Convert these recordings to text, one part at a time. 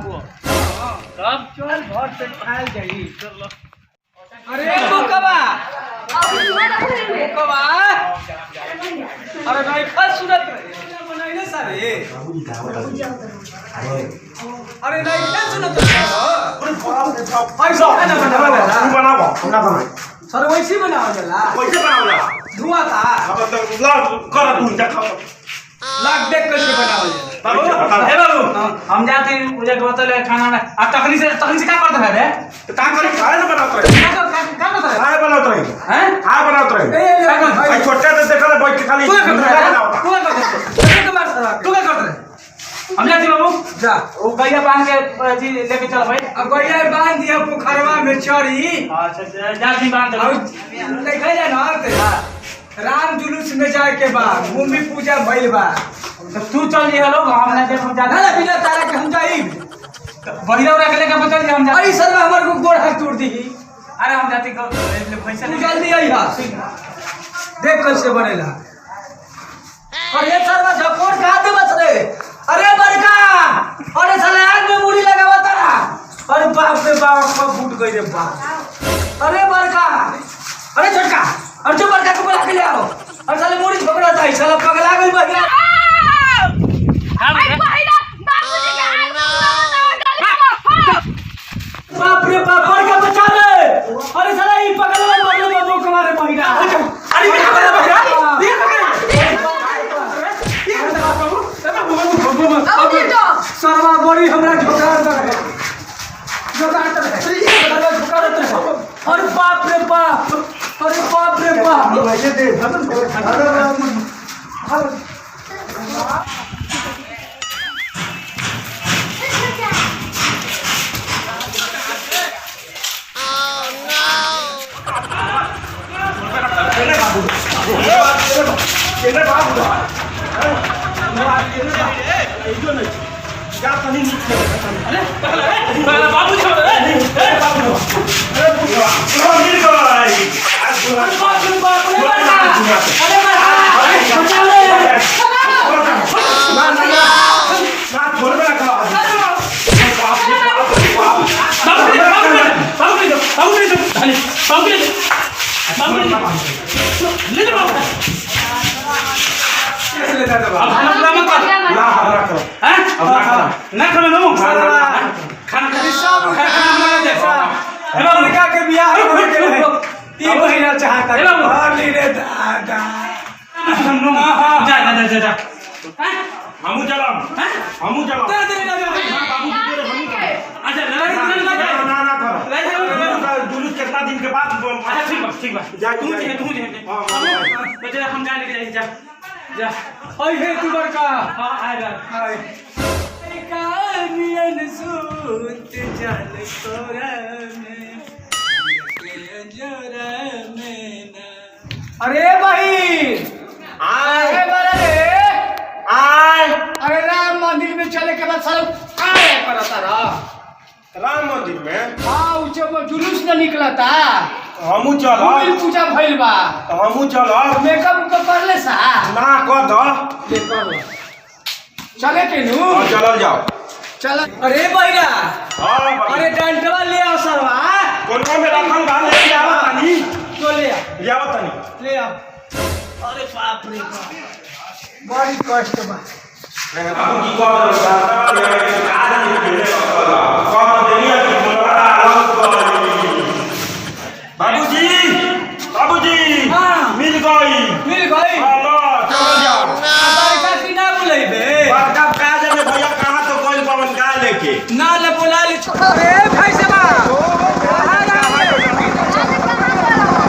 हुआ तब चल घर से खाल जाई। चल अरे बुकवा बुकवा अरे भाई फल सुनत रहे बनाइले सारे अरे नहीं क्या सुनत रहे पैसा बनाओ हमरा बनाओ सर वैसे बनावल जाला कैसे बनाओला धुआं था अब तो कर तू जा खा लाग देख कैसे बनावल जाला हे बाबू हम जाते हैं पूजा के बोतल खाना में अब तखनी से क्या करते हैं रे का करे खाए ना बनाओ तो क्या करते हैं खाए बनाओ तो हैं खाए बनाओ तो भाई छोटा से देखा ले बैठ के खाली तू क्या करते हैं हम जाते बाबू जा वो गैया बांध के जी लेके चल भाई अब गैया बांध दिया पोखरवा में चढ़ी अच्छा जाती बांध दे अब देखा जाए ना तेरा राम जुलूस में जाए के बाद भूमि पूजा भइल बा तो तू चल जी हेलो हम ना देख हम ना जाते बिना तारा के हम जाई बहिरा उरा के लेके बता दे हम जाते अरे सर हमर को गोड़ हाथ तोड़ दी अरे हम जाते को पैसा तू जल्दी आई हा देख कैसे बनेला अरे सरवा झकोर कहां दे बस रे अरे बड़का अरे साले आग में मुड़ी लगावा तारा अरे बाप रे बाप कब फूट गई रे बाप अरे बड़का अरे छोटका अरे जो बड़का को बुला के ले आओ अरे साले मुड़ी झगड़ा था साला पगला गई भैया बाप रे बाप बड़का बचा ले अरे साला ई पगला मारले बाबू को मारे भैया अरे क्या करे भैया सरवा बड़ी हमरा झोकार कर अरे बाप रे बाप अरे बाप रे बाप वैसे दे क्या तनी अरे बाबू छोड़ अरे बाबू अरे बुआ मिल गई अरे बाप रे बाप अरे बचा ले ना छोड़ दे का के बियाह तीन महीना चाहता रे दादा जा हमू चलम हमू चलम बाबू अच्छा ना ना कर जुलूस कितना दिन के बाद ठीक बा जा तू हम जाने के जा जा ओए हे तू बड़का हां आएगा हाय कानियन सूत जल तोरा में जरा में ना अरे भाई आए बड़े आए अरे राम मंदिर में चले के बाद साला काय करता रहा राम मंदिर में हां ऊंचे में जुलूस न निकला था हमू चल भूमि पूजा भइल बा हमू चल मेकअप को कर ले सा ना कर दो ले कर लो चले के नु चलल जाओ चल अरे भैया हां अरे डंडवा ले आओ सरवा कोनवा में रखल बा ले आवत तनी तो ले आ ले आवत तनी ले आ अरे बाप रे बाप बड़ी कष्ट बा बाबू की को आदमी के ले कम देनिया की बोलवा बाबूजी बाबूजी हां मिल गई हेलो चल जाओ बड़का की ना बुलाइबे बड़का काज में भैया कहां तो कोई पवन का लेके ना ले बुला ले अरे भाई साहब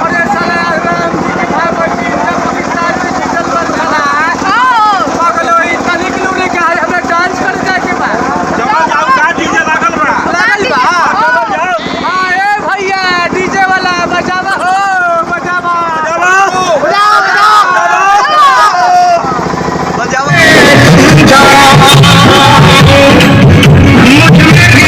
अरे साला राम जी के भाई बच्ची पाकिस्तान में जीतल बन रहा है पागल होई तनी किलो ने कहा हमरा डांस कर जाए के बा चलो जाओ का डीजे लागल बा लागल बा चलो जाओ हां ए भैया डीजे वाला बजावा हो बजावा मुझ में भी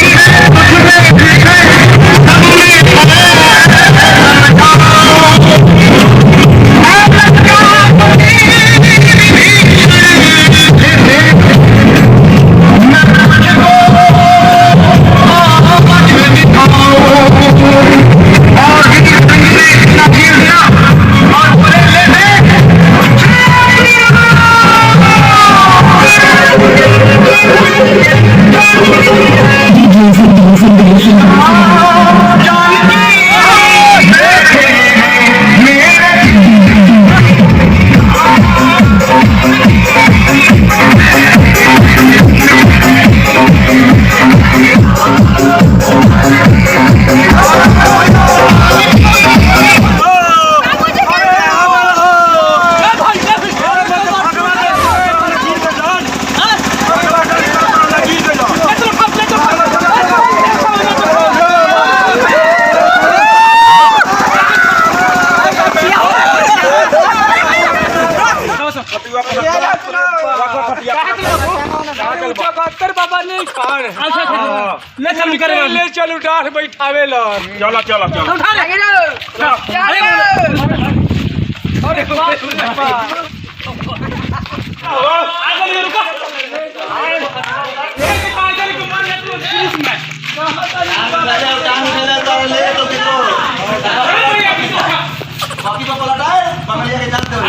ले चल कर ले चल उठा बैठावे लो चलो चलो चलो उठा ले अरे बाप रे बाप आगे रुको ये काजल को मार तू पुलिस में बाकी को पलटा है पकड़िया के जाते हो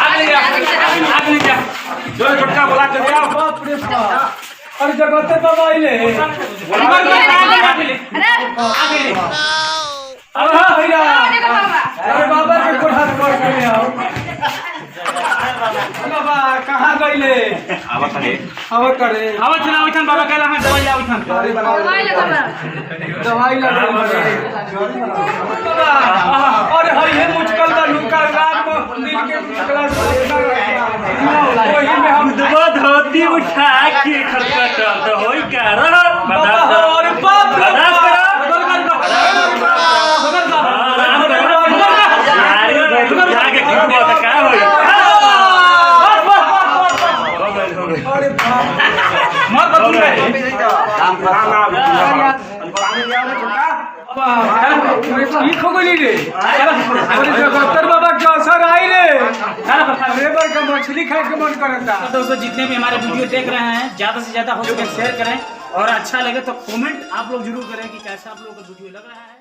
आगे जा जो छोटका बोला के आओ बाप रे बाप अरे जगते बाबा आइले अरे हाँ भैया अरे बाबा के कोठा पर के ले आओ बाबा कहाँ गइले आवा करे आवत करे आवत ना आवत बाबा कहला हां दवाई आवत दवाई लगा बाबा अरे हई है मुश्किल बा लुका रात में दिल के निकला वही में हम दबा धोती उठा के खटखटा तो होई का रहा बाबा अरे बाप रे अरे बाप मत बतून ठीक हो गई रे अरे जगत्तर बाबा के असर आई रे अरे बार का मछली खाए के मन करता दोस्तों जितने भी हमारे वीडियो देख रहे हैं ज्यादा से ज्यादा हो सके शेयर करें और अच्छा लगे तो कमेंट आप लोग जरूर करें कि कैसा आप लोगों को वीडियो लग रहा है।